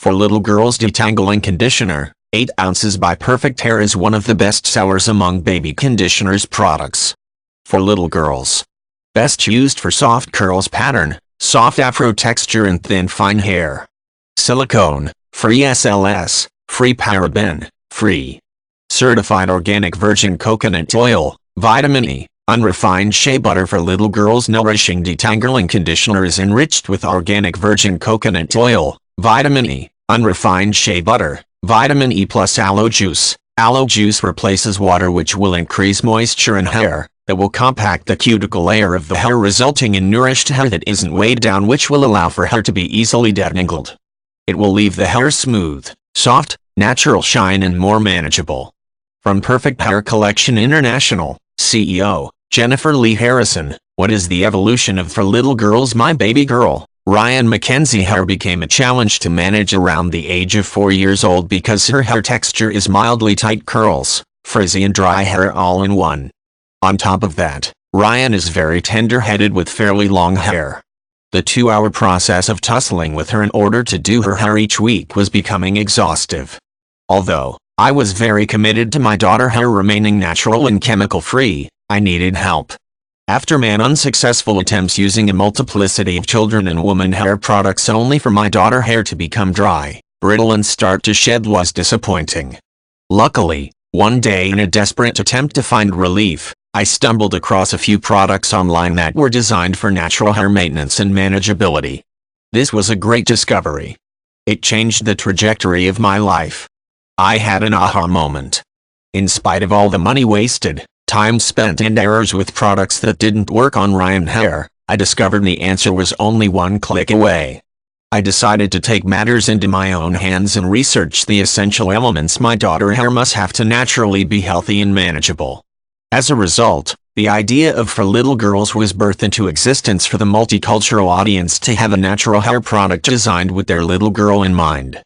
For little girls detangling conditioner, 8 ounces by Perfect Hair is one of the best sellers among baby conditioners products. For little girls. Best used for soft curls pattern, soft afro texture and thin fine hair. Silicone, free SLS, free paraben, free. Certified organic virgin coconut oil, vitamin E, unrefined shea butter. For little girls, nourishing detangling conditioner is enriched with organic virgin coconut oil, vitamin E, unrefined shea butter, vitamin E plus aloe juice. Aloe juice replaces water, which will increase moisture in hair, that will compact the cuticle layer of the hair, resulting in nourished hair that isn't weighed down, which will allow for hair to be easily detangled. It will leave the hair smooth, soft, natural shine and more manageable. From Perfect Hair Collection International, CEO, Jennifer Lee Harrison, what is the evolution of For Little Girls? My baby girl, Ryan Mackenzie hair became a challenge to manage around the age of 4 years old because her hair texture is mildly tight curls, frizzy and dry hair all in one. On top of that, Ryan is very tender-headed with fairly long hair. The 2-hour process of tussling with her in order to do her hair each week was becoming exhaustive. Although I was very committed to my daughter hair remaining natural and chemical-free, I needed help. After many unsuccessful attempts using a multiplicity of children and woman hair products only for my daughter hair to become dry, brittle and start to shed was disappointing. Luckily, one day, in a desperate attempt to find relief, I stumbled across a few products online that were designed for natural hair maintenance and manageability. This was a great discovery. It changed the trajectory of my life. I had an aha moment. In spite of all the money wasted, time spent and errors with products that didn't work on Ryan hair, I discovered the answer was only one click away. I decided to take matters into my own hands and research the essential elements my daughter hair must have to naturally be healthy and manageable. As a result, the idea of For Little Girls was birthed into existence for the multicultural audience to have a natural hair product designed with their little girl in mind.